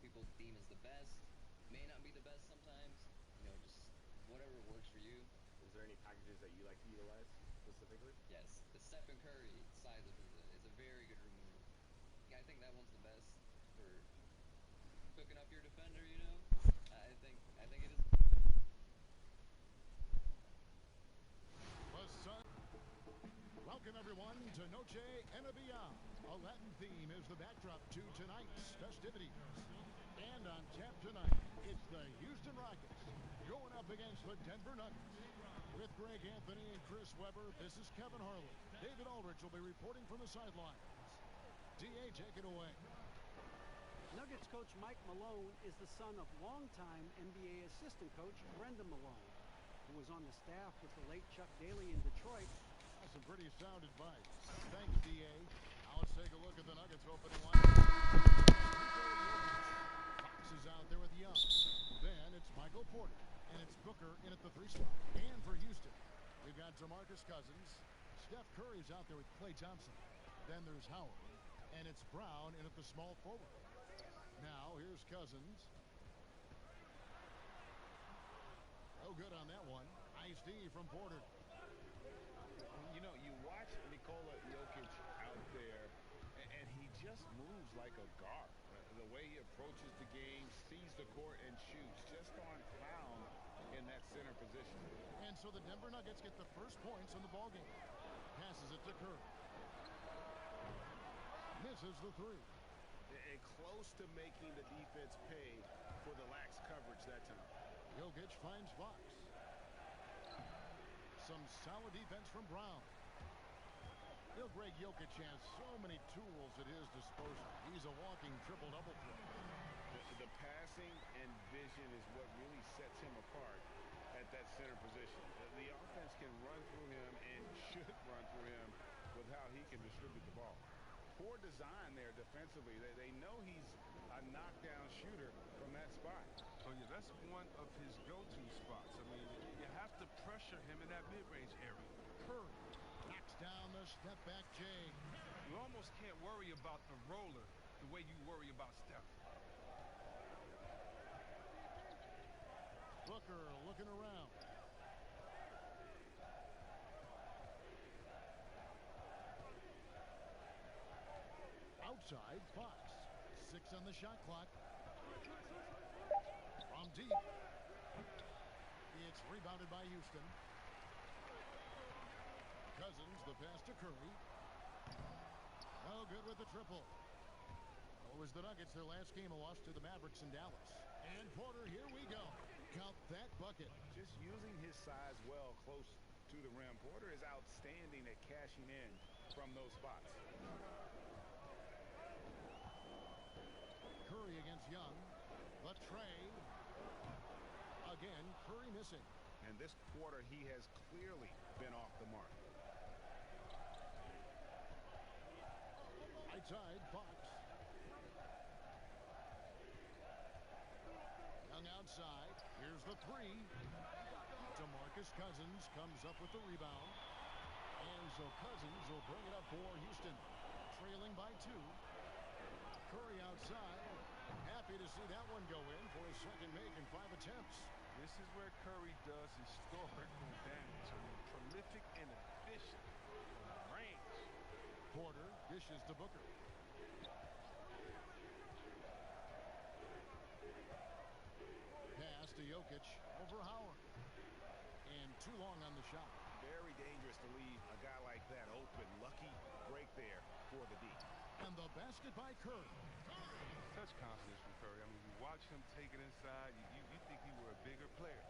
people deem as the best. May not be the best sometimes. Just whatever works for you. Is there any packages that you like to utilize specifically? Yes, the Stephen Curry side of the pizza is a very good remove. I think that one's the best for cooking up your defender. I think it is. Welcome, everyone, to Noche Enabia. A Latin theme is the backdrop to tonight's festivities. And on tap tonight, it's the Houston Rockets going up against the Denver Nuggets. With Greg Anthony and Chris Webber, this is Kevin Harlan. David Aldridge will be reporting from the sidelines. D.A., take it away. Nuggets coach Mike Malone is the son of longtime NBA assistant coach Brendan Malone, who was on the staff with the late Chuck Daly in Detroit. That's some pretty sound advice. Thanks, D.A. Now let's take a look at the Nuggets opening line. Fox is out there with Young. Then it's Michael Porter. And it's Booker in at the 3 spot. And for Houston, we've got DeMarcus Cousins. Steph Curry's out there with Klay Thompson. Then there's Howard. And it's Brown in at the small forward. Now here's Cousins. No good on that one. Nice D from Porter. You watch Nikola Jokic out there, and he just moves like a guard. The way he approaches the game, sees the court, and shoots just on pound in that center position. And so the Denver Nuggets get the first points in the ballgame. Passes it to Curry. Misses the 3. And close to making the defense pay for the lax coverage that time. Jokic finds Fox. Some solid defense from Brown. Greg Jokic has so many tools at his disposal. He's a walking triple-double threat. The passing and vision is what really sets him apart at that center position. The offense can run through him and should run through him with how he can distribute the ball. Poor design there defensively. They know he's a knockdown shooter from that spot. Oh, yeah, that's one of his go-to spots. I mean, you have to pressure him in that mid-range area. Curry knocks down the step-back J. You almost can't worry about the roller the way you worry about Steph. Booker looking around. Outside, Fox. 6 on the shot clock. From deep. It's rebounded by Houston. Cousins, the pass to Curry. No good with the triple. It was the Nuggets, their last game, a loss to the Mavericks in Dallas. And Porter, here we go. Count that bucket. Just using his size well close to the rim. Porter is outstanding at cashing in from those spots. Curry against Young. The tray. Again, Curry missing. And this quarter, he has clearly been off the mark. Right side, Fox. Young outside. Here's the 3. DeMarcus Cousins comes up with the rebound. And so Cousins will bring it up for Houston. Trailing by 2. Curry outside. Happy to see that one go in for his second make in 5 attempts. This is where Curry does historical damage. I mean, prolific and efficient from range. Porter dishes to Booker. Pass to Jokic over Howard. And too long on the shot. Very dangerous to leave a guy like that open. Lucky break there for the D. And the basket by Curry. Such confidence from Curry. I mean, you watch him take it inside, you think he were a bigger player.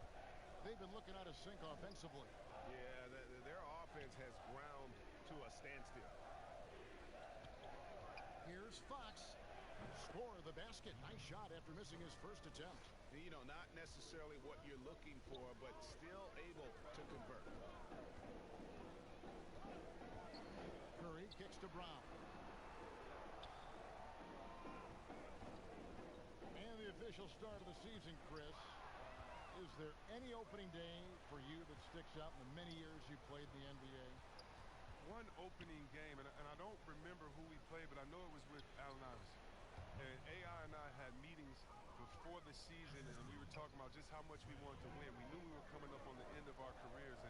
They've been looking out of sync offensively. Yeah, their offense has ground to a standstill. Here's Fox. Score the basket. Nice shot after missing his first attempt. Not necessarily what you're looking for, but still able to convert. Curry kicks to Brown. And the official start of the season, Chris. Is there any opening day for you that sticks out in the many years you played in the NBA? One opening game, and I don't remember who we played, but I know it was with Allen Iverson. And AI and I had meetings the season, and we were talking about just how much we wanted to win. We knew we were coming up on the end of our careers,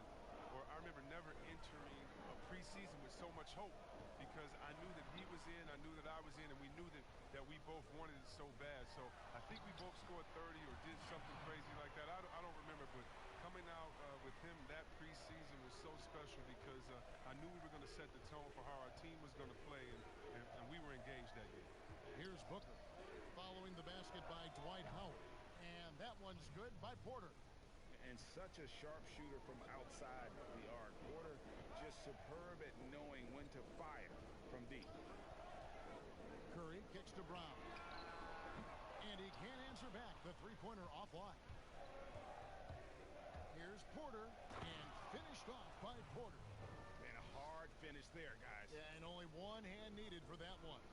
or I remember never entering a preseason with so much hope because I knew that he was in, I knew that I was in, and we knew that we both wanted it so bad. So I think we both scored 30 or did something crazy like that. I don't remember, but coming out with him that preseason was so special because I knew we were going to set the tone for how our team was going to play, and we were engaged that game. Here's Booker following the basket by Dwight Howard. And that one's good by Porter. And such a sharpshooter from outside the arc. Porter just superb at knowing when to fire from deep. Curry kicks to Brown. And he can't answer back. The three-pointer offline. Here's Porter. And finished off by Porter. And a hard finish there, guys. Yeah, and only one hand needed for that one.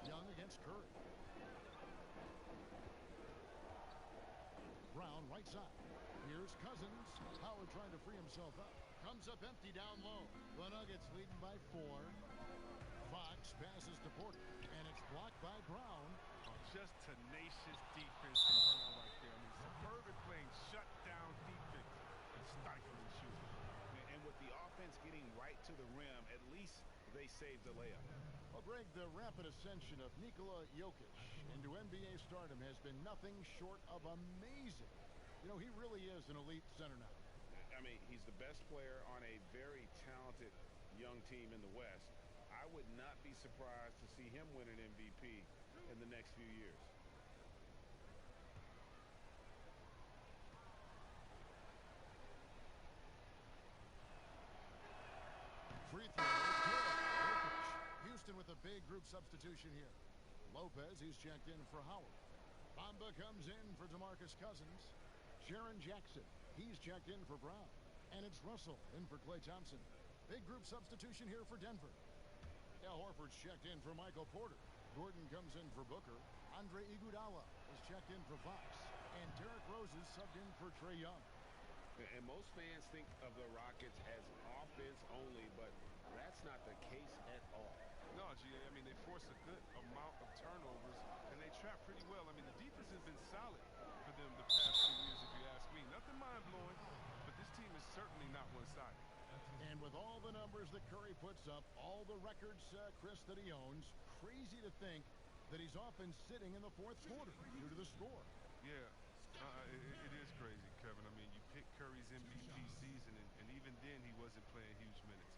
Young against Curry. Brown right side. Here's Cousins. Howard trying to free himself up. Comes up empty down low. The Nuggets leading by 4. Fox passes to Porter. And it's blocked by Brown. Oh, just tenacious defense from Brown right there. I mean, superb at playing shutdown defense and stifling shooting. And with the offense getting right to the rim, at least they saved the layup. Well, Greg, the rapid ascension of Nikola Jokic into NBA stardom has been nothing short of amazing. You know, he really is an elite center now. I mean, he's the best player on a very talented young team in the West. I would not be surprised to see him win an MVP in the next few years. Free throw. Jokic. Houston with a big group substitution here. Lopez, he's checked in for Howard. Bamba comes in for DeMarcus Cousins. Jaren Jackson, he's checked in for Brown. And it's Russell in for Klay Thompson. Big group substitution here for Denver. Al Horford's checked in for Michael Porter. Gordon comes in for Booker. Andre Iguodala is checked in for Fox. And Derrick Rose is subbed in for Trae Young. And most fans think of the Rockets as offense only, but that's not the case at all. No, G, I mean, they force a good amount of turnovers, and they trap pretty well. I mean, the defense has been solid for them the past few years, if you ask me. Nothing mind-blowing, but this team is certainly not one-sided. And with all the numbers that Curry puts up, all the records, Chris, that he owns, crazy to think that he's often sitting in the fourth quarter due to the score. Yeah, it is crazy, Kevin. I mean, you pick Curry's MVP season, and even then he wasn't playing huge minutes.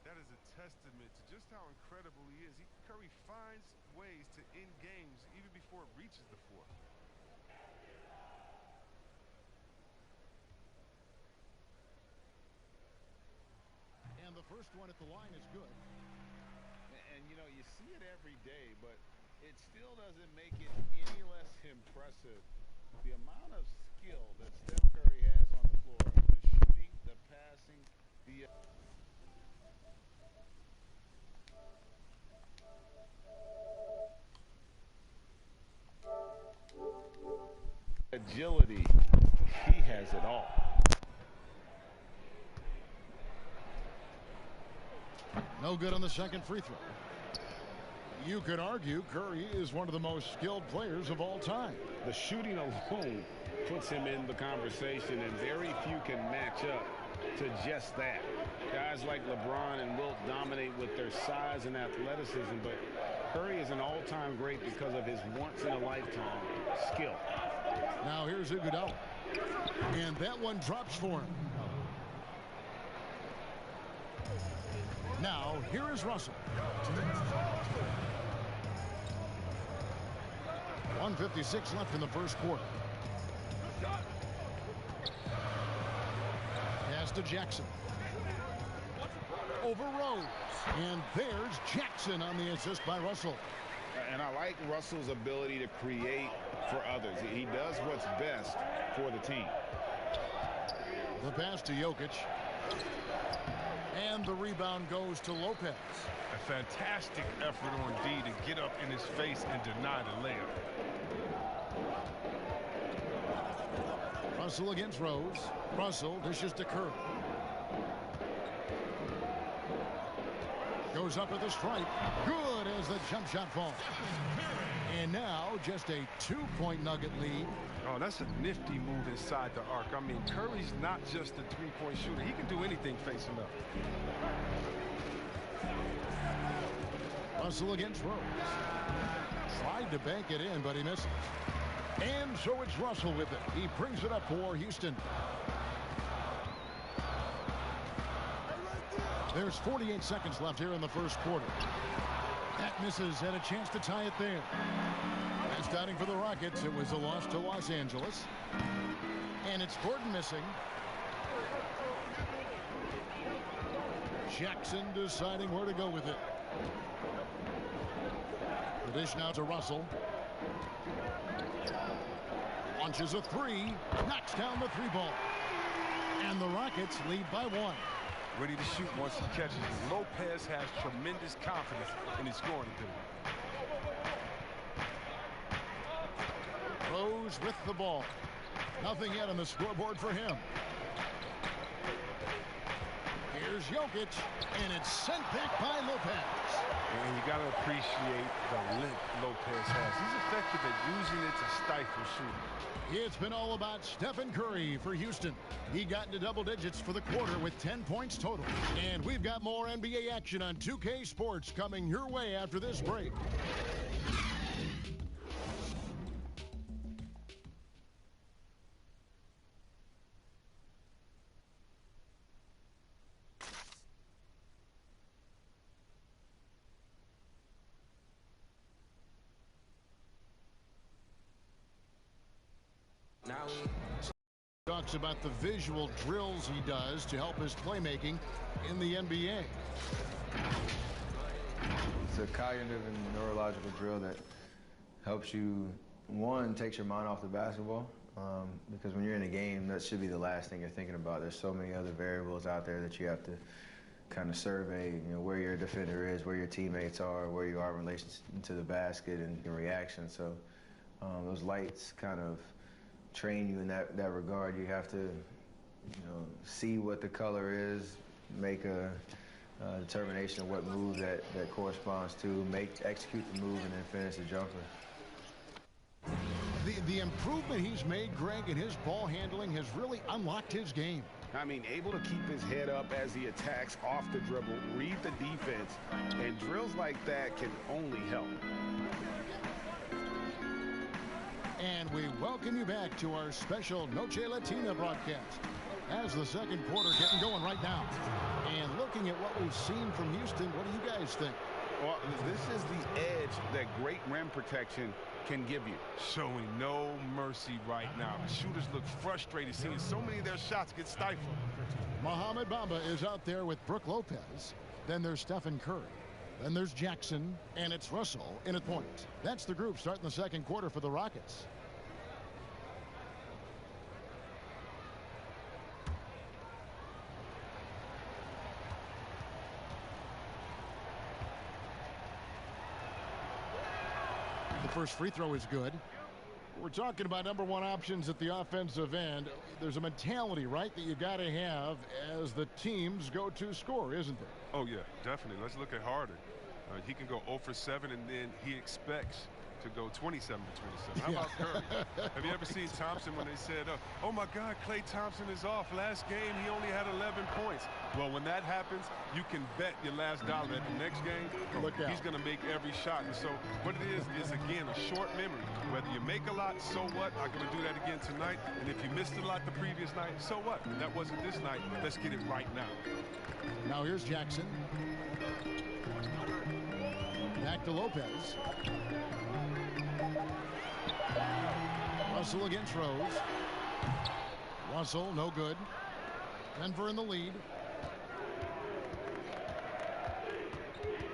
That is a testament to just how incredible he is. Curry finds ways to end games even before it reaches the fourth. And the first one at the line is good. And, you know, you see it every day, but it still doesn't make it any less impressive. The amount of skill that Steph Curry has on the floor, the shooting, the passing, the agility. He has it all. No good on the second free throw. You could argue Curry is one of the most skilled players of all time. The shooting alone puts him in the conversation, and very few can match up to just that. Guys like LeBron and Wilt dominate with their size and athleticism, but Curry is an all-time great because of his once-in-a-lifetime skill. Now here's Iguodala. And that one drops for him. Now, here is Russell. 1:56 left in the first quarter. Pass to Jackson. Over Rose. And there's Jackson on the assist by Russell. And I like Russell's ability to create for others. He does what's best for the team. The pass to Jokic. And the rebound goes to Lopez. A fantastic effort on D to get up in his face and deny the layup. Russell against Rose. Russell dishes to Curry. Goes up at the stripe. Good as the jump shot falls. And now just a 2-point Nugget lead. Oh, that's a nifty move inside the arc. I mean, Curry's not just a three-point shooter. He can do anything facing up. Russell against Rose. Tried to bank it in, but he misses. And so it's Russell with it. He brings it up for Houston. There's 48 seconds left here in the first quarter. That misses, had a chance to tie it there. And starting for the Rockets, it was a loss to Los Angeles. And it's Gordon missing. Jackson deciding where to go with it. The dish now to Russell. Launches a three. Knocks down the three ball. And the Rockets lead by 1. Ready to shoot once he catches it. Lopez has tremendous confidence in his scoring ability. Rose with the ball. Nothing yet on the scoreboard for him. Here's Jokic, and it's sent back by Lopez. And you got to appreciate the length Lopez has. He's effective at using it to stifle shooting. It's been all about Stephen Curry for Houston. He got into double digits for the quarter with 10 points total. And we've got more NBA action on 2K Sports coming your way after this break. Talks about the visual drills he does to help his playmaking in the NBA. It's a cognitive and neurological drill that helps you, one, takes your mind off the basketball, because when you're in a game, that should be the last thing you're thinking about. There's so many other variables out there that you have to kind of survey, you know, where your defender is, where your teammates are, where you are in relation to the basket and your reaction. So those lights kind of train you in that regard. You have to, you know, see what the color is, make a determination of what move that corresponds to, execute the move, and then finish the jumper. The improvement he's made, Greg, in his ball handling has really unlocked his game. I mean, able to keep his head up as he attacks off the dribble, read the defense, and drills like that can only help. And we welcome you back to our special Noche Latina broadcast as the second quarter getting going right now. And looking at what we've seen from Houston, what do you guys think? Well, this is the edge that great rim protection can give you. Showing no mercy right now. The shooters look frustrated, seeing so many of their shots get stifled. Mohamed Bamba is out there with Brook Lopez. Then there's Stephen Curry. Then there's Jackson, and it's Russell in at point. That's the group starting the second quarter for the Rockets. The first free throw is good. We're talking about number one options at the offensive end. There's a mentality, right, that you got to have as the team's go-to scorer, isn't there? Oh, yeah, definitely. Let's look at Harden. He can go 0 for 7, and then he expects to go 27 for 27. How about Curry? Have you ever seen Thompson when they said, oh, my God, Klay Thompson is off. Last game, he only had 11 points. Well, when that happens, you can bet your last dollar that the next game, he's going to make every shot. And so what it is, again, a short memory. Whether you make a lot, so what? I'm going to do that again tonight. And if you missed a lot the previous night, so what? That wasn't this night. Let's get it right now. Now here's Jackson. Back to Lopez. Russell against Rose. Russell, no good. Denver in the lead.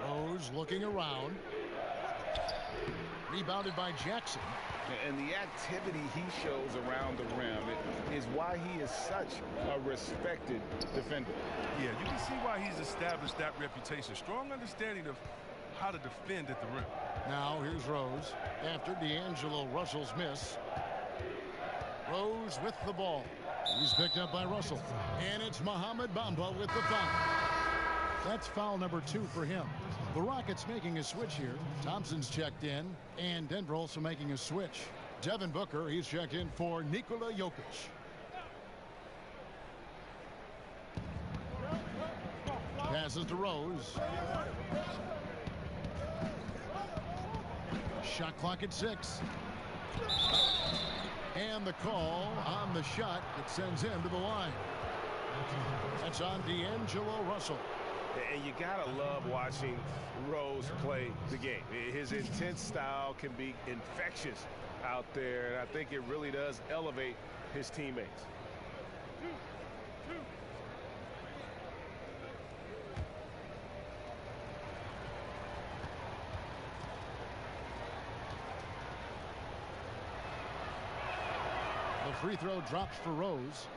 Rose looking around. Rebounded by Jackson. And the activity he shows around the rim is why he is such a respected defender. Yeah, you can see why he's established that reputation. Strong understanding of how to defend at the rim. Now here's Rose after D'Angelo Russell's miss. Rose with the ball. He's picked up by Russell. And it's Mohamed Bamba with the foul. That's foul number 2 for him. The Rockets making a switch here. Thompson's checked in, and Denver also making a switch. Devin Booker, he's checked in for Nikola Jokic. Passes to Rose. Shot clock at 6. And the call on the shot that sends him to the line. That's on D'Angelo Russell. And you gotta love watching Rose play the game. His intense style can be infectious out there, and I think it really does elevate his teammates. The free throw drops for Rose.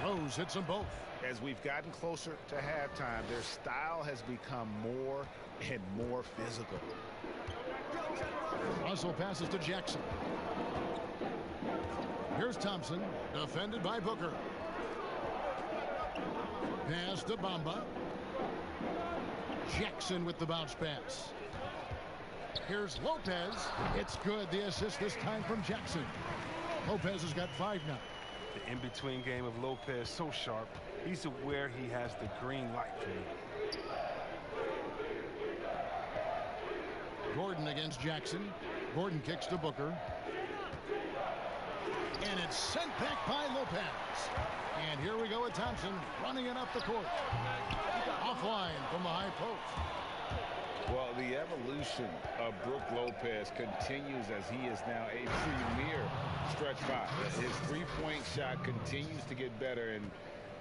Rose hits them both. As we've gotten closer to halftime, their style has become more and more physical. Russell passes to Jackson. Here's Thompson, defended by Booker. Pass to Bamba. Jackson with the bounce pass. Here's Lopez. It's good. The assist this time from Jackson. Lopez has got 5 now. The in-between game of Lopez so sharp. He's aware he has the green light for you. Gordon against Jackson. Gordon kicks to Booker. And it's sent back by Lopez. And here we go with Thompson running it up the court. Offline from the high post. Well, the evolution of Brook Lopez continues as he is now a premier stretch five. His three-point shot continues to get better and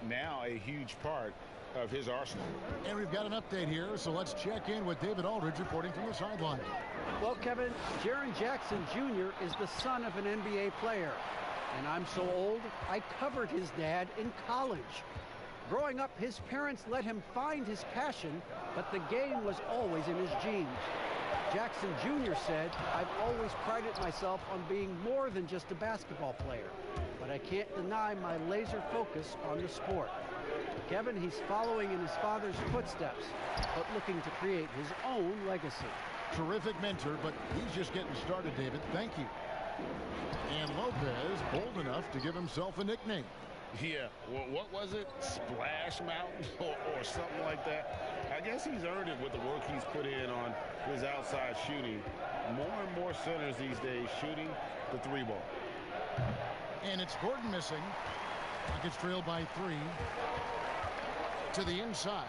now a huge part of his arsenal. And we've got an update here, so let's check in with David Aldridge reporting from the sideline. Well, Kevin, Jaren Jackson Jr. is the son of an NBA player. And I'm so old, I covered his dad in college. Growing up, his parents let him find his passion, but the game was always in his genes. Jackson Jr. said, "I've always prided myself on being more than just a basketball player, but I can't deny my laser focus on the sport." Kevin, he's following in his father's footsteps, but looking to create his own legacy. Terrific mentor, but he's just getting started, David. Thank you. And Lopez, bold enough to give himself a nickname. Yeah, well, what was it? Splash Mountain or something like that? I guess he's earned it with the work he's put in on his outside shooting. More and more centers these days shooting the 3-ball. And it's Gordon missing. Rockets trailed by 3. To the inside.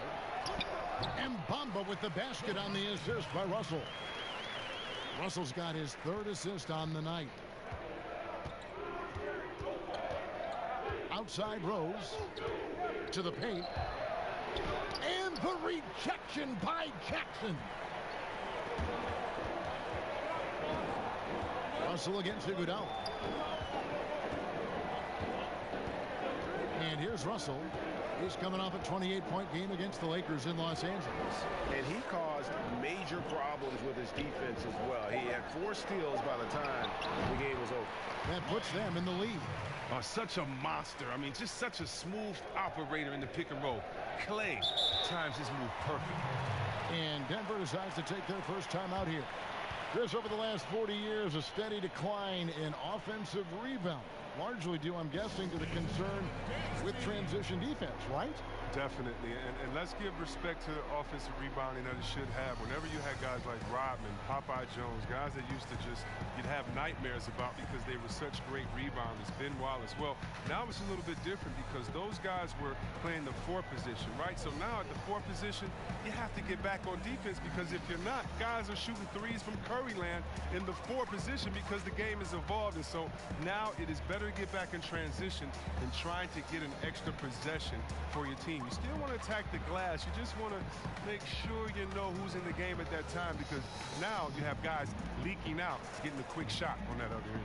And Bamba with the basket on the assist by Russell. Russell's got his 3rd assist on the night. Outside Rose. To the paint. And the rejection by Jackson. Russell against Iguodala. And here's Russell. He's coming off a 28-point game against the Lakers in Los Angeles. And he caused major problems with his defense as well. He had 4 steals by the time the game was over. That puts them in the lead. Oh, such a monster. I mean, just such a smooth operator in the pick and roll. Clay times his move perfect. And Denver decides to take their first time out here. Chris, over the last 40 years, a steady decline in offensive rebound. Largely due, I'm guessing, to the concern with transition defense, right? Definitely, and let's give respect to the offensive rebounding that it should have. Whenever you had guys like Rodman, Popeye Jones, guys that used to just, you'd have nightmares about because they were such great rebounders, Ben Wallace. Well, now it's a little bit different because those guys were playing the 4 position, right? So now at the 4 position, you have to get back on defense because if you're not, guys are shooting threes from Curry land in the 4 position because the game is evolved. And so now it is better to get back in transition and trying to get an extra possession for your team. You still want to attack the glass. You just want to make sure you know who's in the game at that time because now you have guys leaking out, getting a quick shot on that other end.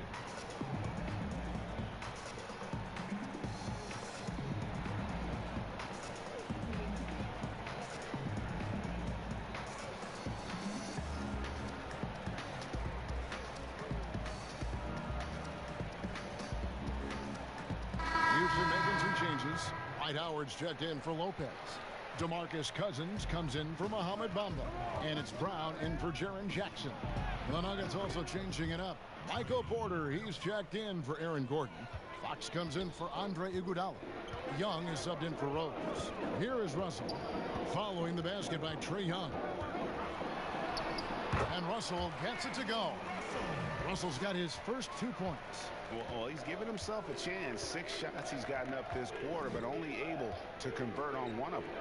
Dwight Howard's checked in for Lopez. DeMarcus Cousins comes in for Mohamed Bamba. And it's Brown in for Jaren Jackson. The Nuggets also changing it up. Michael Porter, he's checked in for Aaron Gordon. Fox comes in for Andre Iguodala. Young is subbed in for Rose. Here is Russell. Following the basket by Trae Young. And Russell gets it to go. Russell's got his first 2 points. Well, he's given himself a chance. 6 shots he's gotten up this quarter, but only able to convert on 1 of them.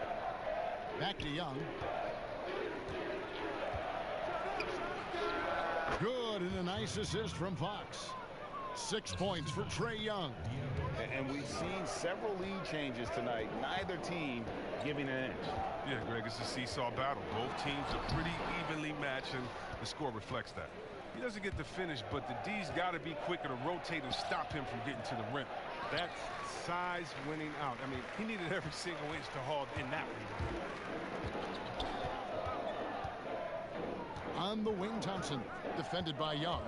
Back to Young. Good, and a nice assist from Fox. 6 points for Trae Young. And we've seen several lead changes tonight. Neither team giving an inch. Yeah, Greg, it's a seesaw battle. Both teams are pretty evenly matched, and the score reflects that. He doesn't get the finish, but the D's got to be quicker to rotate and stop him from getting to the rim. That's size winning out. I mean, he needed every single inch to haul in that one. On the wing, Thompson, defended by Young.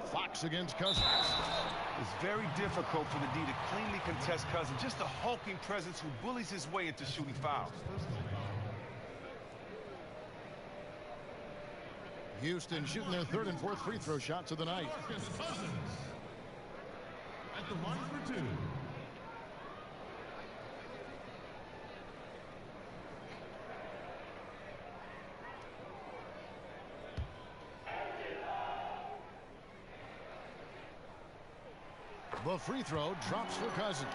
Fox against Cousins. It's very difficult for the D to cleanly contest Cousins. Just a hulking presence who bullies his way into shooting fouls. Houston shooting their 3rd and 4th free throw shots of the night. At the line for 2. The free throw drops for Cousins.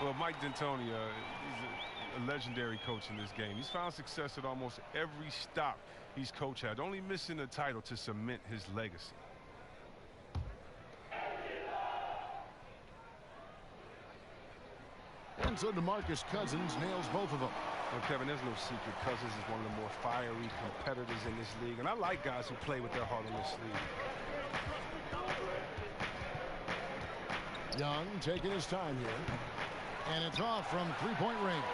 Well, Mike D'Antoni, he's a legendary coach in this game. He's found success at almost every stop he's coached had, only missing a title to cement his legacy. And so DeMarcus Cousins nails both of them. Well, Kevin, there's no secret. Cousins is one of the more fiery competitors in this league, and I like guys who play with their heart on their sleeve. Young taking his time here. And it's off from three-point range.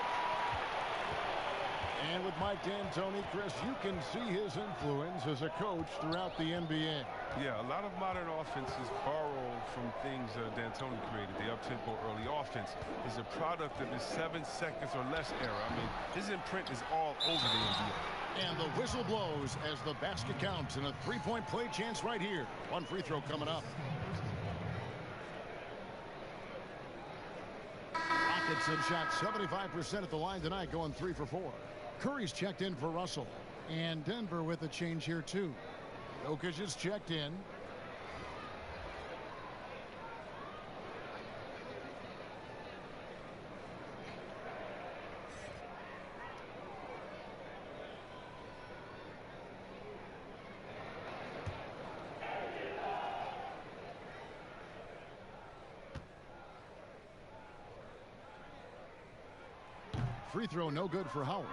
And with Mike D'Antoni, Chris, you can see his influence as a coach throughout the NBA. Yeah, a lot of modern offenses borrow from things D'Antoni created. The up-tempo early offense is a product of his 7 seconds or less era. I mean, his imprint is all over the NBA. And the whistle blows as the basket counts, and a three-point play chance right here. One free throw coming up. Rockets have shot 75% at the line tonight, going 3 for 4. Curry's checked in for Russell. And Denver with a change here, too. Jokic is checked in. Free throw no good for Howard.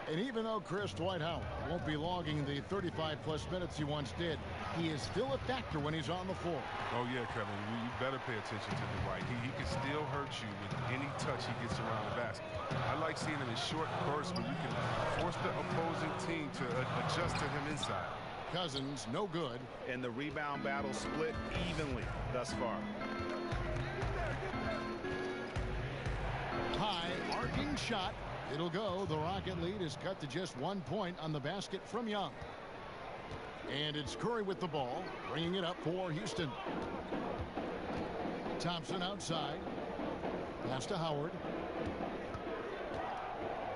And even though Dwight Howard won't be logging the 35-plus minutes he once did, he is still a factor when he's on the floor. Oh, yeah, Kevin, you better pay attention to Dwight. He can still hurt you with any touch he gets around the basket. I like seeing him in short bursts where you can force the opposing team to adjust to him inside. Cousins, no good. And the rebound battle split evenly thus far. High arcing shot. It'll go. The Rocket lead is cut to just 1 point on the basket from Young. And it's Curry with the ball, bringing it up for Houston. Thompson outside. Pass to Howard.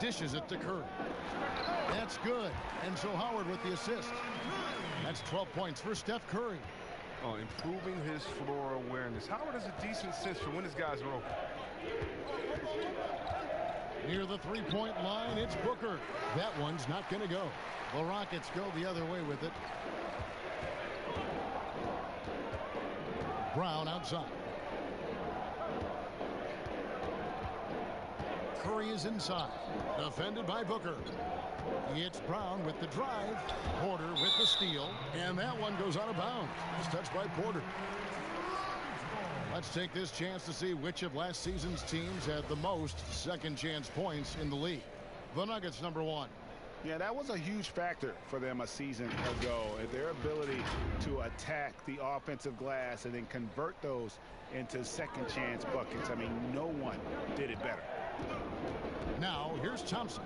Dishes it to Curry. That's good. And so Howard with the assist. That's 12 points for Steph Curry. Oh, improving his floor awareness. Howard has a decent sense for when his guys are open. Near the three-point line, it's Booker. That one's not going to go. The Rockets go the other way with it. Brown outside. Curry is inside. Defended by Booker. It's Brown with the drive. Porter with the steal. And that one goes out of bounds. It's touched by Porter. Let's take this chance to see which of last season's teams had the most second chance points in the league. The Nuggets, number 1. Yeah, that was a huge factor for them a season ago. Their ability to attack the offensive glass and then convert those into second chance buckets. I mean, no one did it better. Now, here's Thompson.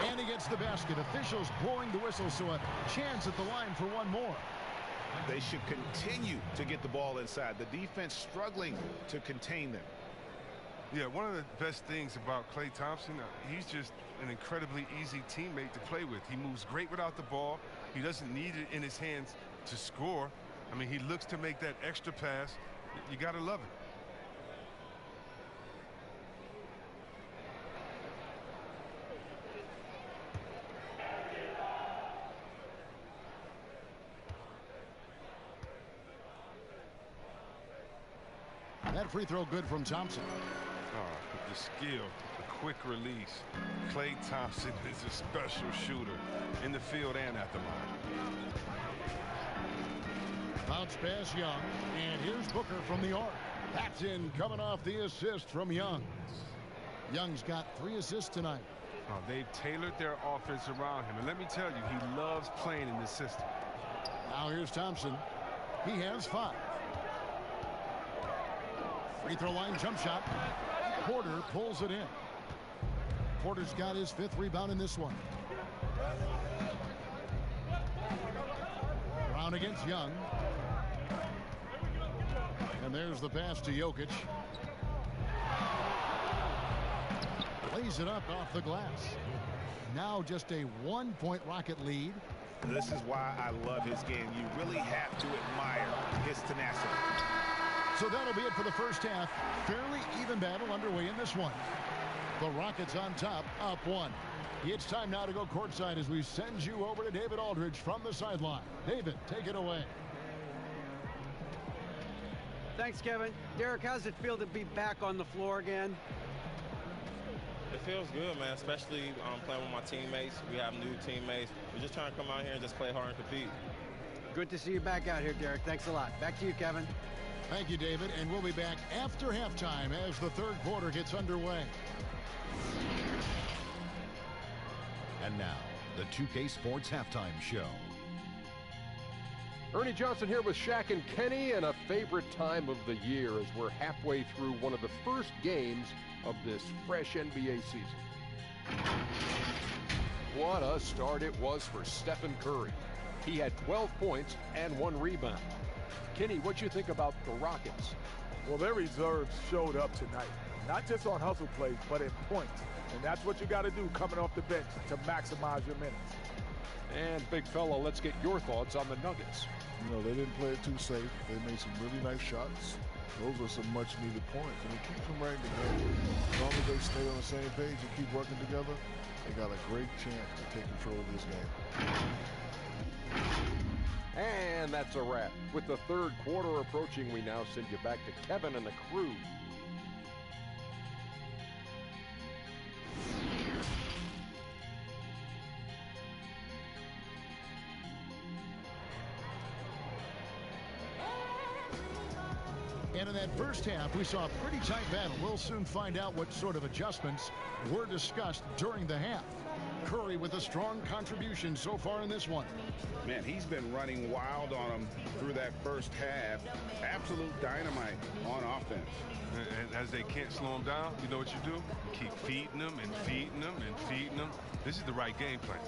And he gets the basket. Officials blowing the whistle, so a chance at the line for one more. They should continue to get the ball inside. The defense struggling to contain them. Yeah, one of the best things about Klay Thompson, he's just an incredibly easy teammate to play with. He moves great without the ball. He doesn't need it in his hands to score. I mean, he looks to make that extra pass. You got to love it. That free throw good from Thompson. Oh, the skill, the quick release. Klay Thompson is a special shooter in the field and at the line. Bounce pass Young, and here's Booker from the arc. That's in, coming off the assist from Young. Young's got 3 assists tonight. Oh, they've tailored their offense around him, and let me tell you, he loves playing in this system. Now here's Thompson. He has 5. Free throw line jump shot. Porter pulls it in. Porter's got his 5th rebound in this one. Brown against Young. And there's the pass to Jokic. Lays it up off the glass. Now just a 1-point Rocket lead. This is why I love his game. You really have to admire his tenacity. So that'll be it for the first half. Fairly even battle underway in this one. The Rockets on top, up 1. It's time now to go courtside as we send you over to David Aldridge from the sideline. David, take it away. Thanks, Kevin. Derek, how's it feel to be back on the floor again? It feels good, man, especially playing with my teammates. We have new teammates. We're just trying to come out here and just play hard and compete. Good to see you back out here, Derek. Thanks a lot. Back to you, Kevin. Thank you, David, and we'll be back after halftime as the third quarter gets underway. And now, the 2K Sports Halftime Show. Ernie Johnson here with Shaq and Kenny, and a favorite time of the year as we're halfway through one of the first games of this fresh NBA season. What a start it was for Stephen Curry. He had 12 points and 1 rebound. Kenny, what you think about the Rockets? Well, their reserves showed up tonight. Not just on hustle plays, but in points. And that's what you got to do coming off the bench to maximize your minutes. And big fella, let's get your thoughts on the Nuggets. You know, they didn't play it too safe. They made some really nice shots. Those are some much-needed points. And it keeps them right in the game. As long as they stay on the same page and keep working together, they got a great chance to take control of this game. And that's a wrap. With the third quarter approaching, we now send you back to Kevin and the crew. And in that first half, we saw a pretty tight battle. We'll soon find out what sort of adjustments were discussed during the half. Curry with a strong contribution so far in this one. Man, he's been running wild on him through that first half. Absolute dynamite on offense. And as they can't slow him down, you know what you do? You keep feeding them and feeding them and feeding them. This is the right game plan.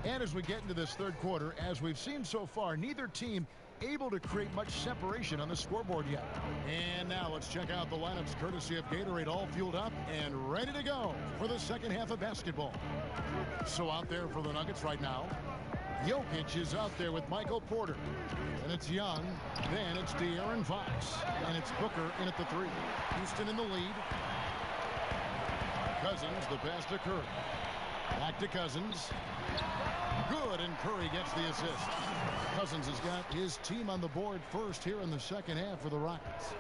And as we get into this third quarter, as we've seen so far, neither team able to create much separation on the scoreboard yet. And now let's check out the lineups courtesy of Gatorade, all fueled up and ready to go for the second half of basketball. So out there for the Nuggets right now, Jokic is out there with Michael Porter. And it's Young, then it's De'Aaron Fox, and it's Booker in at the 3. Houston in the lead. Cousins, the pass to Curry. Back to Cousins. Good, and Curry gets the assist. Cousins has got his team on the board first here in the second half for the Rockets.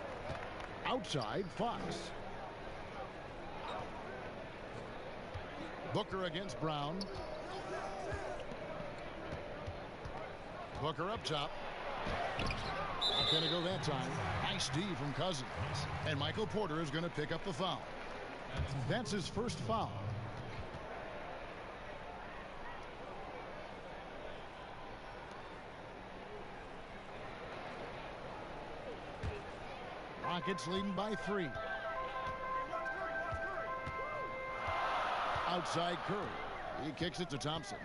Outside, Fox. Booker against Brown. Booker up top. Not going to go that time. Nice D from Cousins. And Michael Porter is going to pick up the foul. That's his first foul. Rockets leading by 3. Outside Curry. He kicks it to Thompson.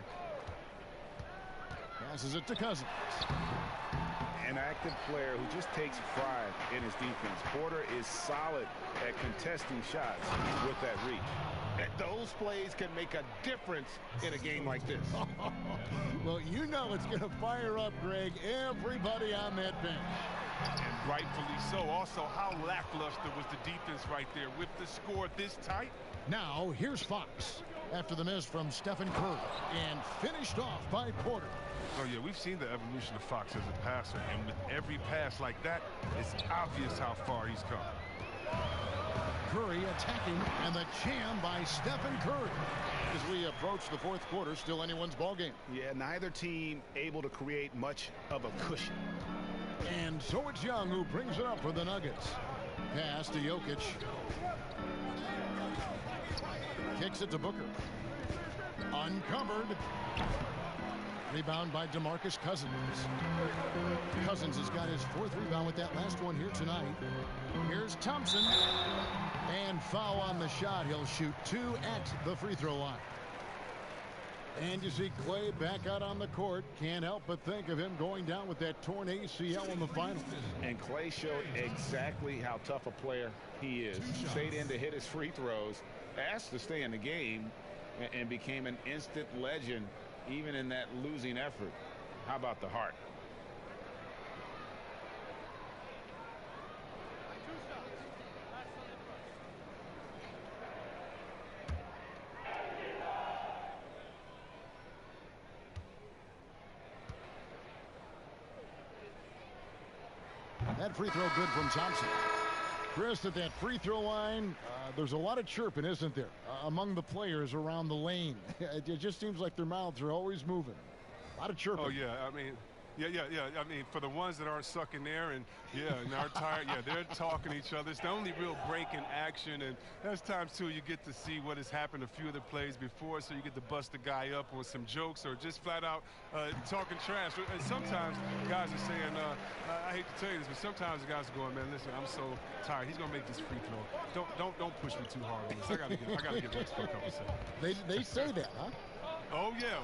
Passes it to Cousins. An active player who just takes pride in his defense. Porter is solid at contesting shots with that reach. Those plays can make a difference in a game like this. Well, you know it's going to fire up, Greg, everybody on that bench. And rightfully so. Also, how lackluster was the defense right there with the score this tight? Now, here's Fox after the miss from Stephen Curry and finished off by Porter. Oh, yeah, we've seen the evolution of Fox as a passer, and with every pass like that, it's obvious how far he's come. Curry attacking, and the jam by Stephen Curry. As we approach the fourth quarter, still anyone's ball game. Yeah, neither team able to create much of a cushion. And so it's Young who brings it up for the Nuggets. Pass to Jokic. Kicks it to Booker. Uncovered. Rebound by DeMarcus Cousins. Cousins has got his 4th rebound with that last one here tonight. Here's Thompson. And foul on the shot. He'll shoot 2 at the free throw line. And you see Clay back out on the court. Can't help but think of him going down with that torn ACL in the finals. And Clay showed exactly how tough a player he is. Stayed in to hit his free throws, asked to stay in the game, and became an instant legend even in that losing effort. How about the heart? That free throw good from Thompson. Chris, at that free throw line, there's a lot of chirping, isn't there, among the players around the lane. It just seems like their mouths are always moving. A lot of chirping. Oh, yeah. I mean, yeah. I mean, for the ones that aren't sucking there and are tired, they're talking to each other. It's the only real break in action, and there's times, too, you get to see what has happened a few of the plays before, so you get to bust the guy up on some jokes or just flat out talking trash. And sometimes guys are saying, I hate to tell you this, but sometimes the guys are going, man, listen, I'm so tired. He's going to make this free throw. Don't push me too hard on this. I got to get rest for a couple seconds. They say that, huh? Oh, yeah.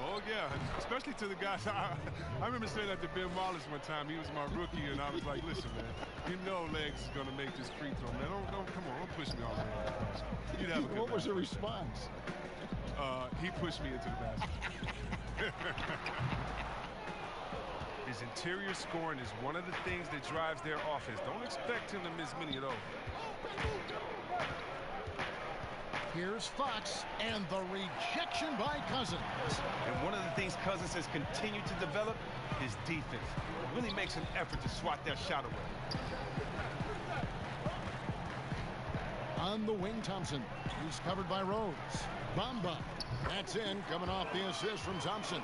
Especially to the guys. I remember saying that to Ben Wallace one time. He was my rookie, and I was like, listen, man, you know Legs is going to make this free throw, man. Come on, don't push me all the way out the basket. You'd have a good What was the night. response? He pushed me into the basket. His interior scoring is one of the things that drives their offense. Don't expect him to miss many of those. Here's Fox, and the rejection by Cousins. And one of the things Cousins has continued to develop is defense. Really makes an effort to swat that shot away. On the wing, Thompson. He's covered by Rose. Bamba. That's in, coming off the assist from Thompson.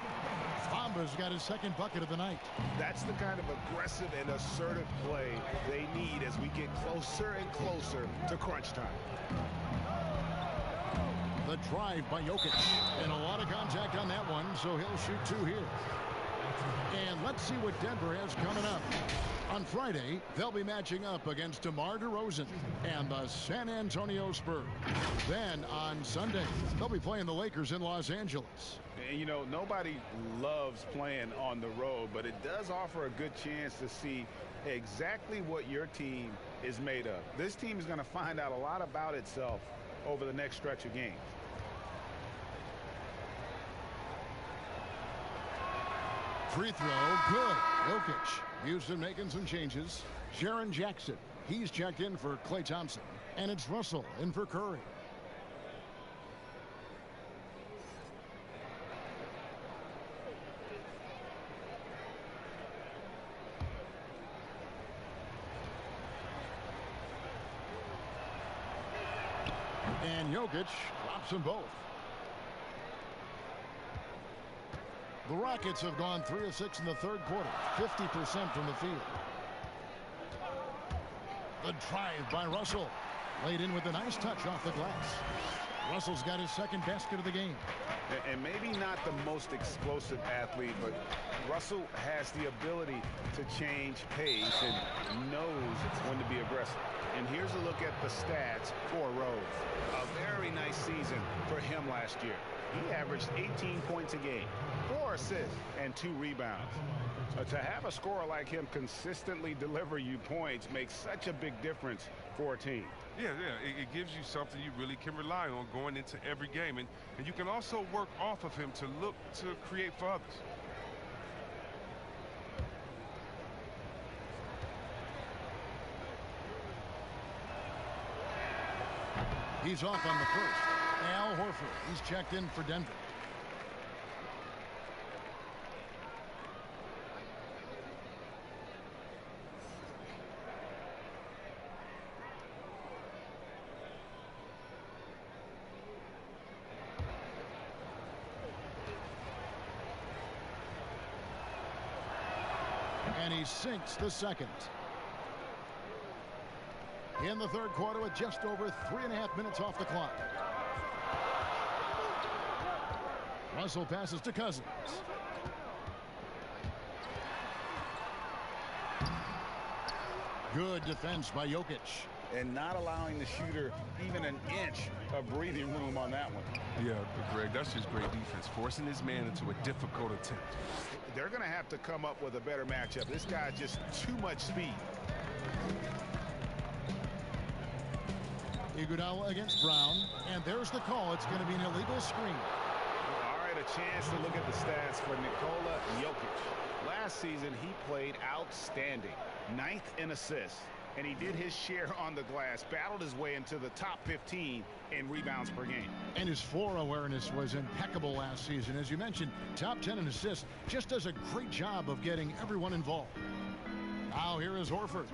Bamba's got his 2nd bucket of the night. That's the kind of aggressive and assertive play they need as we get closer and closer to crunch time. The drive by Jokic. And a lot of contact on that one, so he'll shoot 2 here. And let's see what Denver has coming up. On Friday, they'll be matching up against DeMar DeRozan and the San Antonio Spurs. Then on Sunday, they'll be playing the Lakers in Los Angeles. And, you know, nobody loves playing on the road, but it does offer a good chance to see exactly what your team is made of. This team is going to find out a lot about itself over the next stretch of games. Free throw, good. Jokic. Houston making some changes. Jaren Jackson. He's checked in for Klay Thompson. And it's Russell in for Curry. And Jokic drops them both. The Rockets have gone 3 of 6 in the 3rd quarter, 50% from the field. The drive by Russell. Laid in with a nice touch off the glass. Russell's got his second basket of the game. And maybe not the most explosive athlete, but Russell has the ability to change pace and knows when to be aggressive. And here's a look at the stats for Rose. A very nice season for him last year. He averaged 18 points a game, 4 assists, and 2 rebounds. To have a scorer like him consistently deliver you points makes such a big difference for a team. Yeah, it gives you something you really can rely on going into every game. And you can also work off of him to look to create for others. He's off on the first. Al Horford, he's checked in for Denver. And he sinks the second. In the third quarter with just over 3.5 minutes off the clock. Russell passes to Cousins. Good defense by Jokic. And not allowing the shooter even an inch of breathing room on that one. Yeah, Greg, that's just great defense, forcing his man into a difficult attempt. They're going to have to come up with a better matchup. This guy's just too much speed. Iguodala against Brown, and there's the call. It's going to be an illegal screen. All right, a chance to look at the stats for Nikola Jokic. Last season, he played outstanding. 9th in assists, and he did his share on the glass, battled his way into the top 15 in rebounds per game. And his floor awareness was impeccable last season. As you mentioned, top 10 in assists. Just does a great job of getting everyone involved. Now here is Horford.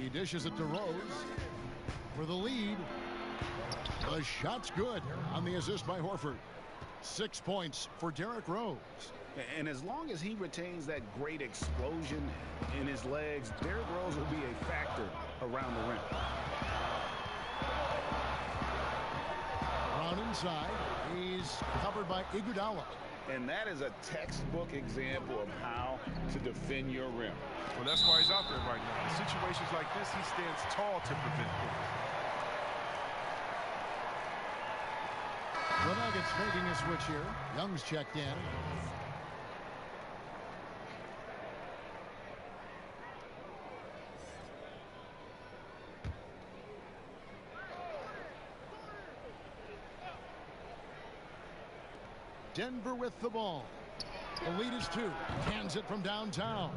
He dishes it to Rose for the lead. The shot's good on the assist by Horford. 6 points for Derrick Rose. And as long as he retains that great explosion in his legs, Derrick Rose will be a factor around the rim. Brown inside. He's covered by Iguodala. And that is a textbook example of how to defend your rim. Well, that's why he's out there right now. In situations like this, he stands tall to prevent points. The Nuggets making a switch here. Young's checked in. Denver with the ball. The lead is 2. Cans it from downtown.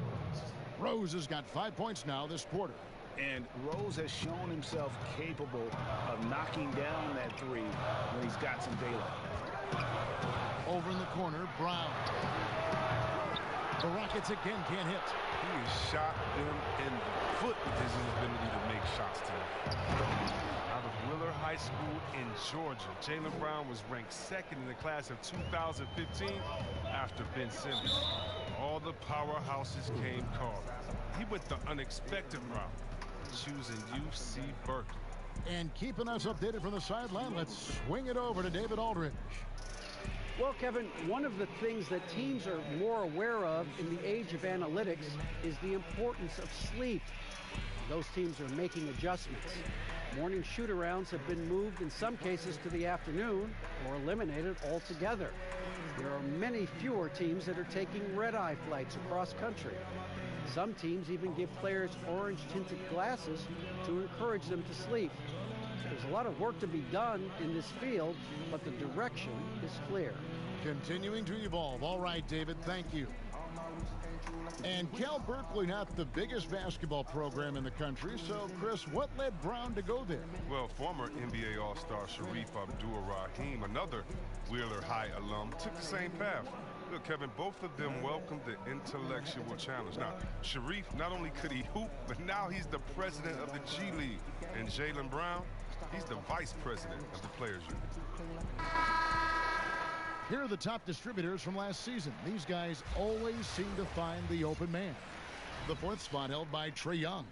Rose has got 5 points now this quarter. And Rose has shown himself capable of knocking down that 3 when he's got some daylight. Over in the corner, Brown. The Rockets again can't hit. He has shot them in the foot with his inability to make shots tonight. Out of Willard High School in Georgia, Jaylen Brown was ranked 2nd in the class of 2015 after Ben Simmons. All the powerhouses came calling. He went the unexpected route, choosing UC Berkeley. And keeping us updated from the sideline, let's swing it over to David Aldridge. Well, Kevin, one of the things that teams are more aware of in the age of analytics is the importance of sleep. Those teams are making adjustments. Morning shoot-arounds have been moved in some cases to the afternoon or eliminated altogether. There are many fewer teams that are taking red-eye flights across country. Some teams even give players orange-tinted glasses to encourage them to sleep. There's a lot of work to be done in this field, but the direction is clear. Continuing to evolve. All right, David, thank you. And Cal Berkeley, not the biggest basketball program in the country, so Chris, what led Brown to go there? Well, former NBA All-Star Sharif Abdur-Rahim, another Wheeler High alum, took the same path. Look, Kevin, both of them welcomed the intellectual challenge. Now, Sharif, not only could he hoop, but now he's the president of the G League. And Jaylen Brown, he's the vice president of the Players Union. Here are the top distributors from last season. These guys always seem to find the open man. The 4th spot held by Trae Young.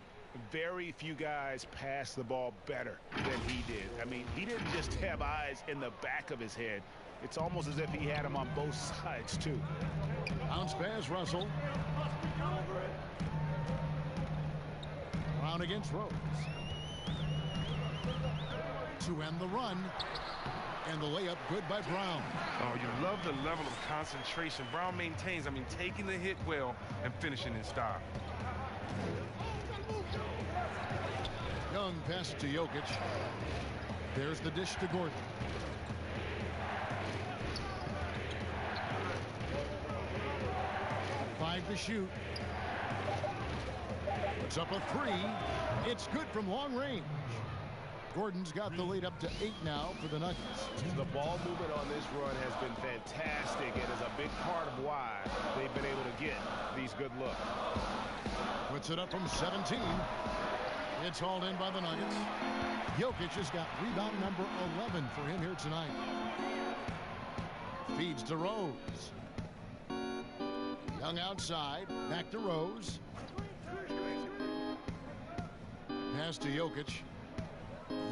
very few guys pass the ball better than he did. I mean, he didn't just have eyes in the back of his head. It's almost as if he had them on both sides, too. Bounce pass, Russell. Brown against Rose. To end the run. And the layup good by Brown. Oh, you love the level of concentration Brown maintains. I mean, taking the hit well and finishing in style. Young pass to Jokic. There's the dish to Gordon. Five to shoot. Puts up a three. It's good from long range. Gordon's got the lead up to 8 now for the Nuggets. The ball movement on this run has been fantastic and is a big part of why they've been able to get these good looks. Puts it up from 17. It's hauled in by the Nuggets. Jokic has got rebound number 11 for him here tonight. Feeds to Rose. Young outside. Back to Rose. Pass to Jokic.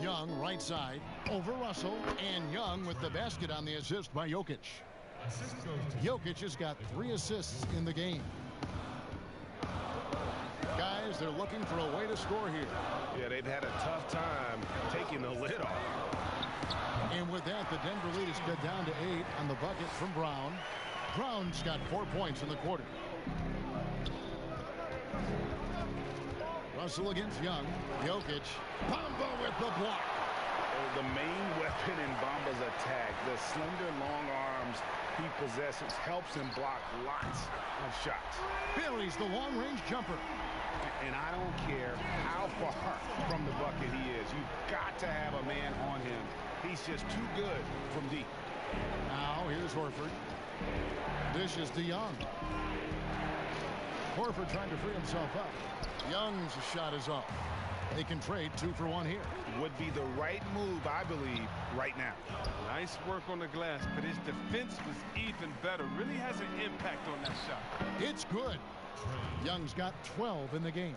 Young right side over Russell, and Young with the basket on the assist by Jokic. Jokic has got 3 assists in the game. Guys, they're looking for a way to score here. Yeah, they've had a tough time taking the lid off. And with that, the Denver lead is cut down to 8 on the bucket from Brown. Brown's got 4 points in the quarter. Russell against Young. Jokic. Bamba with the block. The main weapon in Bamba's attack, the slender long arms he possesses, helps him block lots of shots. Buries the long-range jumper. And I don't care how far from the bucket he is. You've got to have a man on him. He's just too good from deep. Now here's Horford. Dishes to Young. Horford trying to free himself up. Young's shot is off. They can trade 2 for 1 here. Would be the right move, I believe, right now. Nice work on the glass, but his defense was even better. Really has an impact on that shot. It's good. Young's got 12 in the game.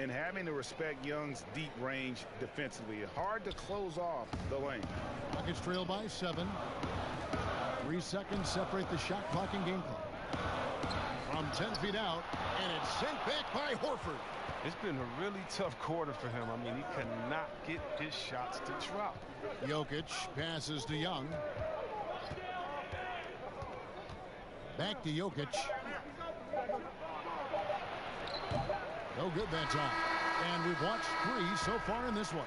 And having to respect Young's deep range defensively, hard to close off the lane. Rockets trail by 7. 3 seconds separate the shot clock and game clock. From 10 feet out, and it's sent back by Horford. It's been a really tough quarter for him. I mean, he cannot get his shots to drop. Jokic passes to Young. Back to Jokic. No good that time. And we've watched 3 so far in this one.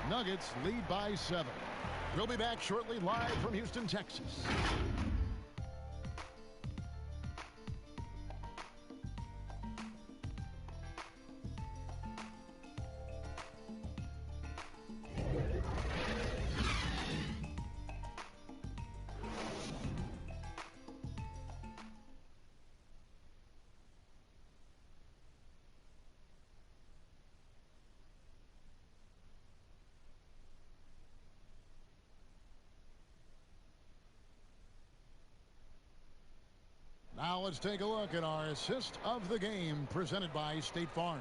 Nuggets lead by 7. We'll be back shortly live from Houston, Texas. Now let's take a look at our assist of the game presented by State Farm.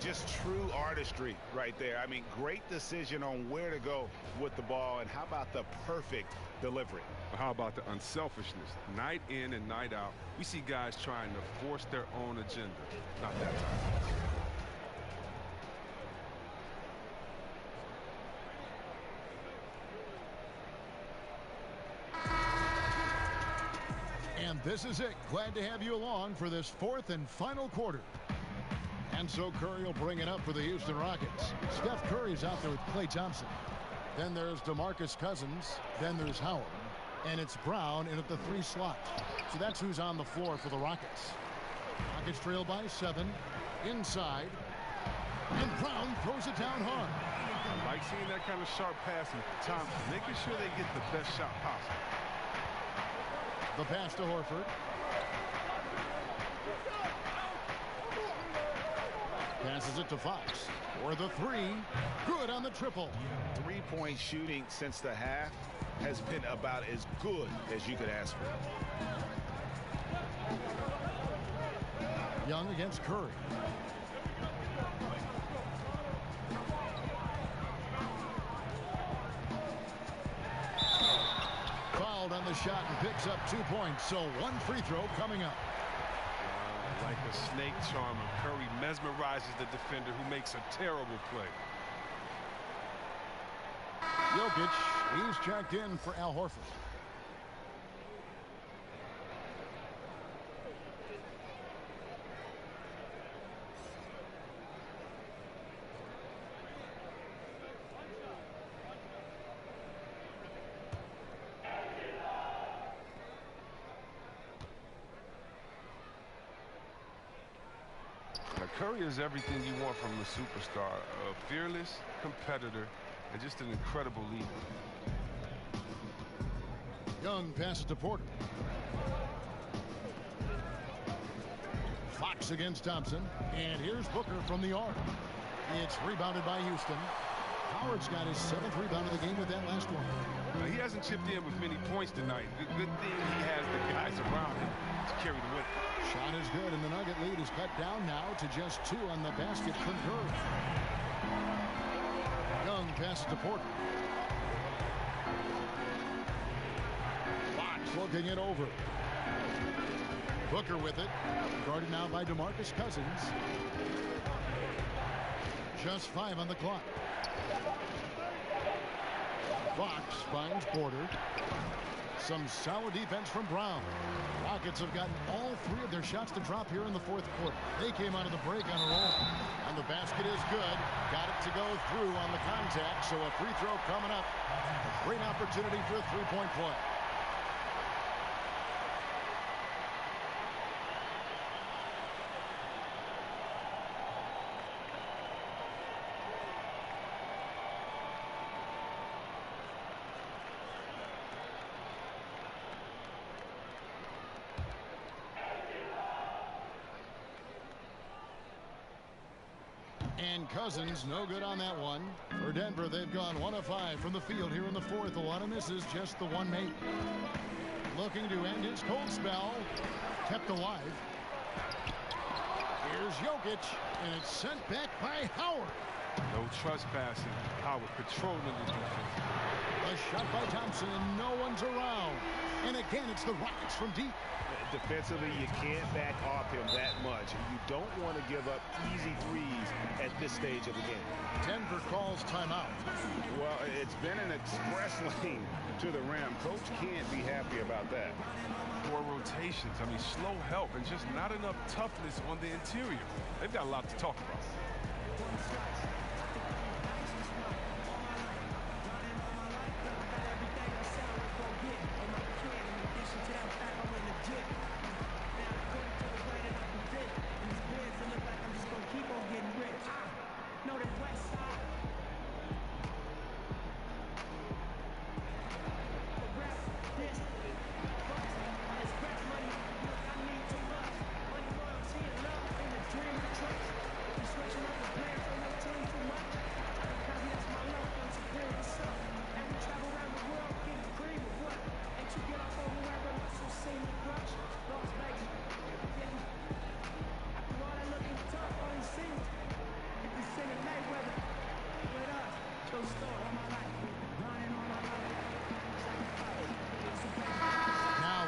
Just true artistry right there. I mean, great decision on where to go with the ball, and how about the perfect delivery? How about the unselfishness? Night in and night out, we see guys trying to force their own agenda. Not that time. And this is it. Glad to have you along for this 4th and final quarter. And so Curry will bring it up for the Houston Rockets. Steph Curry's out there with Klay Thompson. Then there's DeMarcus Cousins. Then there's Howard. And it's Brown in at the 3 slot. So that's who's on the floor for the Rockets. Rockets trail by 7. Inside. And Brown throws it down hard. I like seeing that kind of sharp passing. Thompson making sure they get the best shot possible. The pass to Horford. Passes it to Fox for the 3. Good on the triple. 3-point shooting since the half has been about as good as you could ask for. Young against Curry. the shot and picks up 2 points. So one free throw coming up. Like a snake charmer, Curry mesmerizes the defender who makes a terrible play. Jokic, he's checked in for Al Horford. Now, Curry is everything you want from a superstar. A fearless competitor and just an incredible leader. Young passes to Porter. Fox against Thompson. And here's Booker from the arc. It's rebounded by Houston. Howard's got his 7th rebound of the game with that last one. Now, he hasn't chipped in with many points tonight. Good thing he has the guys around him to carry the win. Shot is good, and the Nugget lead is cut down now to just 2 on the basket from Curry. Young passes to Porter. Fox looking it over. Booker with it. Guarded now by DeMarcus Cousins. Just 5 on the clock. Fox finds Porter. Some solid defense from Brown. Rockets have gotten all 3 of their shots to drop here in the 4th quarter. They came out of the break on a roll. And the basket is good. Got it to go through on the contact. So a free throw coming up. A great opportunity for a 3-point play. And Cousins, no good on that one. For Denver, they've gone 1 of 5 from the field here in the 4th. One, and this is just the one mate. Looking to end his cold spell. Kept alive. Here's Jokic, and it's sent back by Howard. No trespassing. Howard patrolling the defense. A shot by Thompson, and no one's around. And again, it's the Rockets from deep. Defensively, you can't back off him that much. You don't want to give up easy threes at this stage of the game. Denver calls timeout. Well, it's been an express lane to the rim. Coach can't be happy about that. Poor rotations. I mean, slow help and just not enough toughness on the interior. They've got a lot to talk about.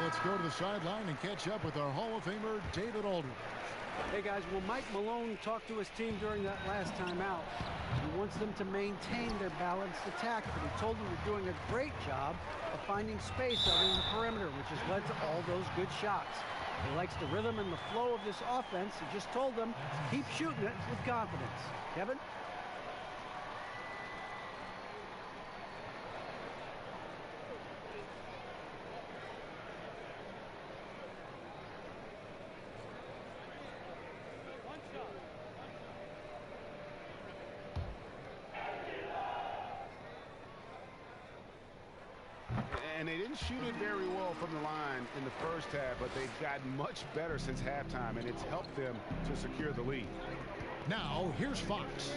Let's go to the sideline and catch up with our Hall of Famer, David Aldridge. Hey, guys, well, Mike Malone talked to his team during that last time out. He wants them to maintain their balanced attack, but he told them they're doing a great job of finding space out in the perimeter, which has led to all those good shots. He likes the rhythm and the flow of this offense. He just told them, keep shooting it with confidence. Kevin? And they didn't shoot it very well from the line in the first half, but they've gotten much better since halftime, and it's helped them to secure the lead. Now, here's Fox.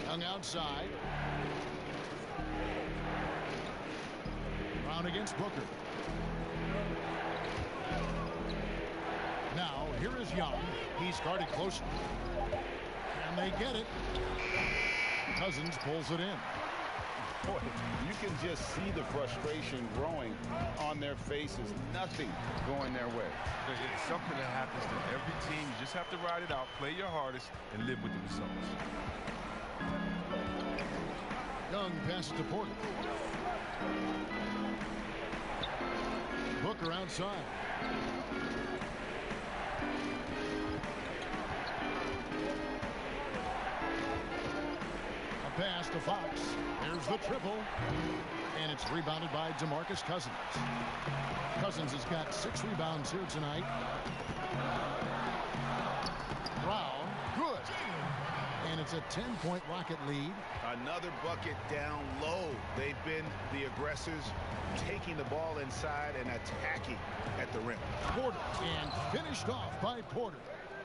Young outside. Brown against Booker. Now, here is Young. He's guarded closely. And they get it. Cousins pulls it in. boy, you can just see the frustration growing on their faces. Nothing going their way. It's something that happens to every team. You just have to ride it out, play your hardest, and live with the results. Young passes to Porter. Booker outside. A pass to Fox. There's the triple. And it's rebounded by DeMarcus Cousins. Cousins has got 6 rebounds here tonight. Brown, good. And it's a 10-point Rocket lead. Another bucket down low. They've been the aggressors, taking the ball inside and attacking at the rim. Porter, and finished off by Porter.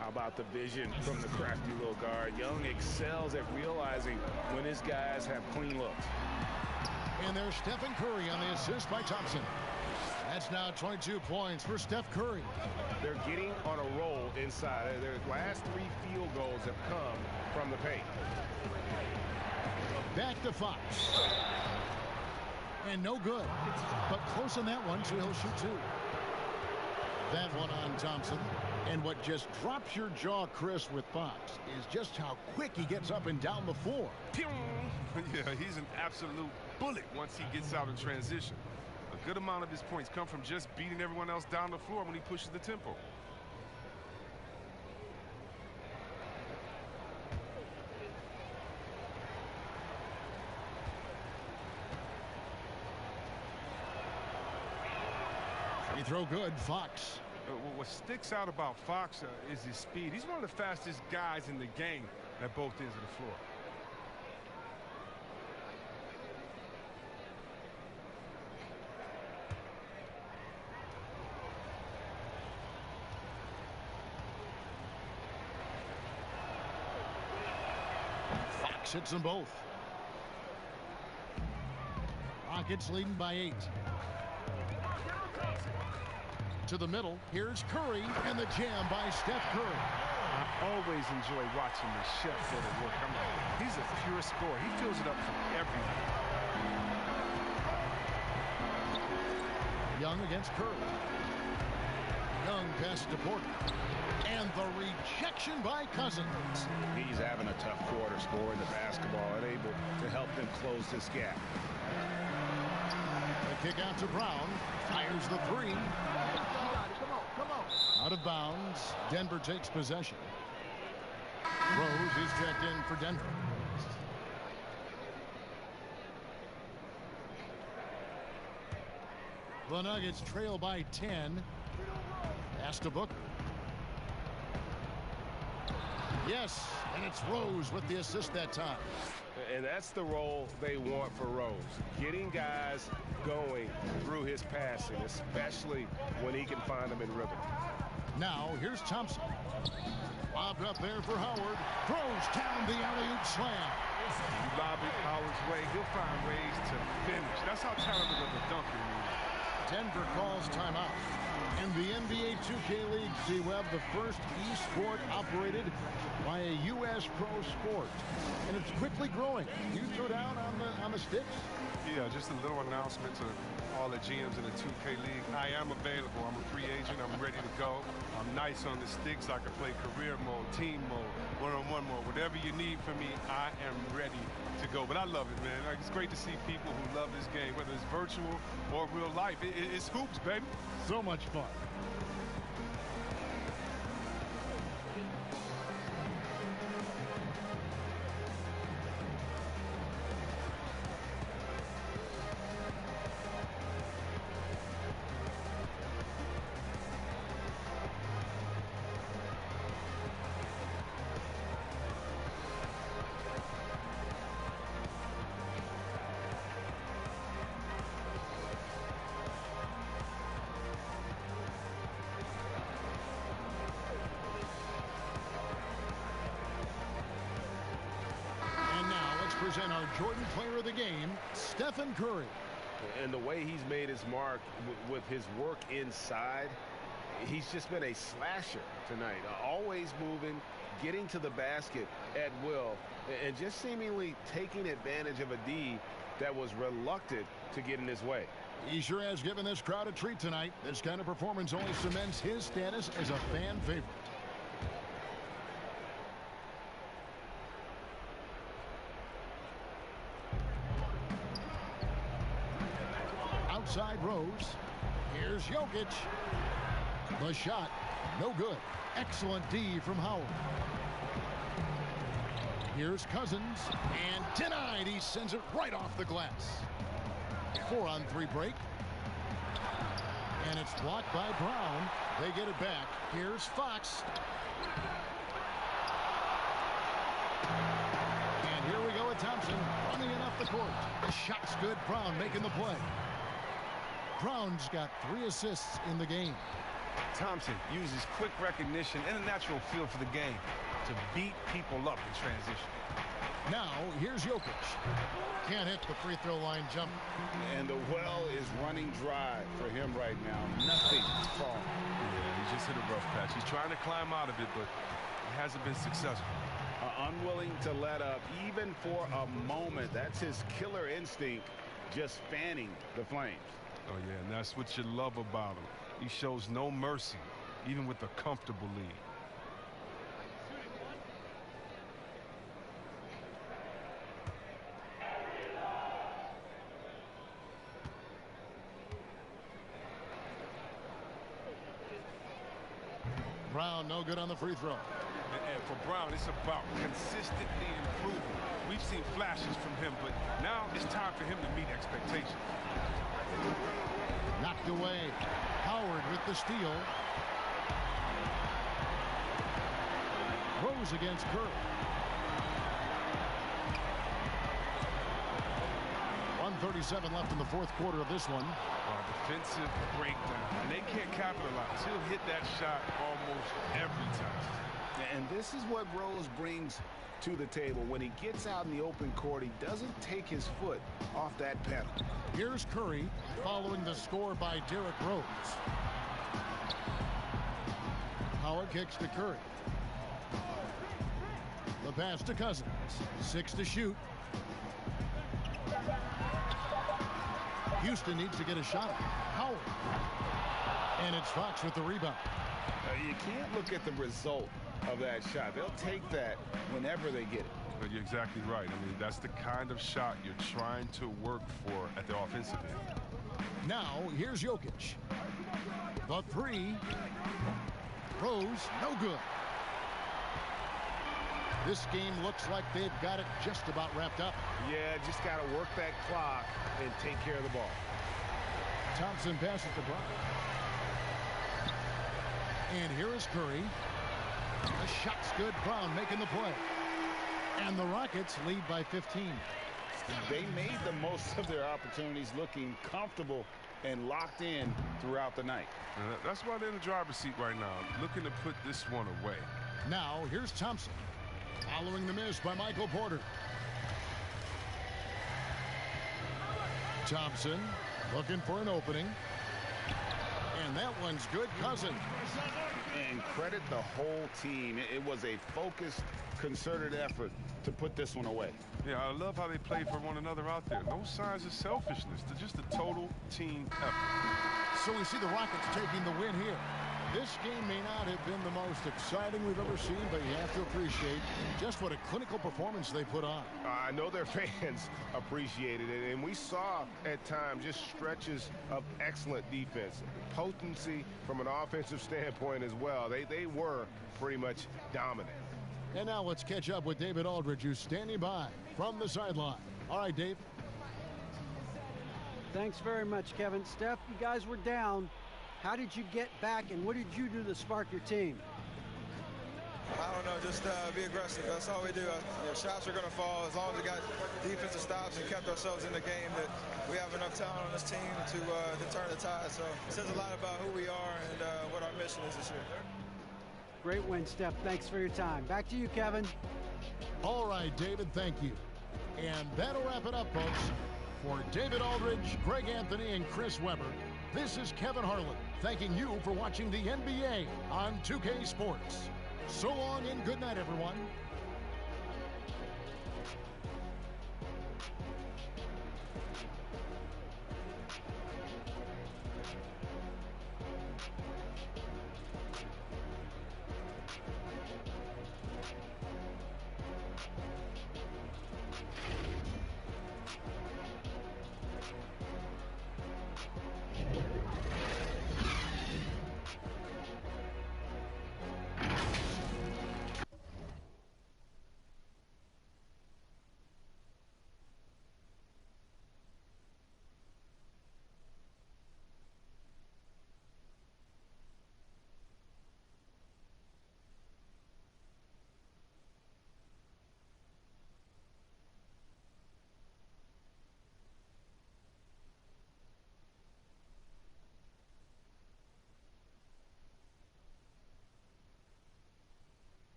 How about the vision from the crafty little guard? Young excels at realizing when his guys have clean looks. And there's Stephen Curry on the assist by Thompson. That's now 22 points for Steph Curry. They're getting on a roll inside. Their last 3 field goals have come from the paint. Back to Fox. And no good. But close on that one, so he'll shoot 2. That one on Thompson. And what just drops your jaw, Chris, with Fox is just how quick he gets up and down the floor. Yeah, he's an absolute bullet once he gets out in transition. A good amount of his points come from just beating everyone else down the floor when he pushes the tempo. Free throw good, Fox. What sticks out about Fox is his speed. He's one of the fastest guys in the game at both ends of the floor. Fox hits them both. Rockets leading by 8. To the middle, here's Curry, and the jam by Steph Curry. I always enjoy watching the chef go to work. He's a pure scorer. He fills it up for everyone. Young against Curry. Young passes to Porter. And the rejection by Cousins. He's having a tough quarter scoring the basketball and able to help them close this gap. The kick out to Brown. Fires the 3. Come on. Out of bounds. Denver takes possession. Rose is checked in for Denver. The Nuggets trail by 10. Pass to Booker. Yes, and it's Rose with the assist that time. And that's the role they want for Rose. Getting guys going through his passing, especially when he can find them in rhythm. Now, here's Thompson. Lobbed up there for Howard. Throws down the alley-oop slam. You lob it Howard's way, he'll find ways to finish. That's how talented of a dunker he is. Denver calls timeout. In the NBA 2K League, C-Web, the first e-sport operated by a U.S. pro sport. And it's quickly growing. You throw down on the sticks? Yeah, just a little announcement to all the GMs in the 2K League. I am available. I'm a free agent. I'm ready to go. I'm nice on the sticks. I can play career mode, team mode, one-on-one mode. Whatever you need from me, I am ready to go. But I love it, man. Like, it's great to see people who love this game, whether it's virtual or real life. It's hoops, baby. So much fun. Present our Jordan player of the game, Stephen Curry. And the way he's made his mark with his work inside, He's just been a slasher tonight, always moving, getting to the basket at will, and just seemingly taking advantage of a D that was reluctant to get in his way. He sure has given this crowd a treat tonight. This kind of performance only cements his status as a fan favorite. Outside Rose. Here's Jokic. The shot, no good. Excellent D from Howard. Here's Cousins, and denied. He sends it right off the glass. 4-on-3 break. And it's blocked by Brown. They get it back. Here's Fox. And here we go with Thompson running it up the court. The shot's good. Brown making the play. Brown's got 3 assists in the game. Thompson uses quick recognition and a natural feel for the game to beat people up in transition. Now, here's Jokic. Can't hit the free throw line jump. And the well is running dry for him right now. Nothing falling. Yeah, he just hit a rough patch. He's trying to climb out of it, but he hasn't been successful. Unwilling to let up, even for a moment. That's his killer instinct, just fanning the flames. Oh, yeah, and that's what you love about him. He shows no mercy, even with a comfortable lead. Brown, no good on the free throw. And for Brown, it's about consistently improving. We've seen flashes from him, but now it's time for him to meet expectations. Knocked away. Howard with the steal. Rose against Curry. 1:37 left in the fourth quarter of this one. Defensive breakdown, and they can't capitalize. He'll hit that shot almost every time. And this is what Rose brings to the table. When he gets out in the open court, he doesn't take his foot off that pedal. Here's Curry following the score by Derrick Rose. Howard kicks to Curry. The pass to Cousins. 6 to shoot. Houston needs to get a shot. Howard. And it's Fox with the rebound. You can't look at the result of that shot. They'll take that whenever they get it. But you're exactly right. I mean, that's the kind of shot you're trying to work for at the offensive end. Now, here's Jokic. The 3. Rose, no good. This game looks like they've got it just about wrapped up. Yeah, just got to work that clock and take care of the ball. Thompson passes to Brown. And here is Curry. The shot's good. Brown making the play. And the Rockets lead by 15. They made the most of their opportunities, looking comfortable and locked in throughout the night. That's why they're in the driver's seat right now, looking to put this one away. Now, here's Thompson. Following the miss by Michael Porter. Thompson looking for an opening. And that one's good. Cousins. And credit the whole team. It was a focused, concerted effort to put this one away. Yeah, I love how they play for one another out there. No signs of selfishness. They're just a total team effort. So we see the Rockets taking the win here. This game may not have been the most exciting we've ever seen, but you have to appreciate just what a clinical performance they put on. I know their fans appreciated it, and we saw at times just stretches of excellent defense. Potency from an offensive standpoint as well. They were pretty much dominant. And now let's catch up with David Aldridge, who's standing by from the sideline. All right, Dave. Thanks very much, Kevin. Steph, you guys were down. How did you get back, and what did you do to spark your team? I don't know, just be aggressive. That's all we do. Shots are going to fall. As long as we got defensive stops and kept ourselves in the game, that we have enough talent on this team to turn the tide. So it says a lot about who we are and what our mission is this year. Great win, Steph. Thanks for your time. Back to you, Kevin. All right, David, thank you. And that'll wrap it up, folks. For David Aldridge, Greg Anthony, and Chris Webber, This is Kevin Harlan thanking you for watching the NBA on 2K Sports. So long and good night, everyone.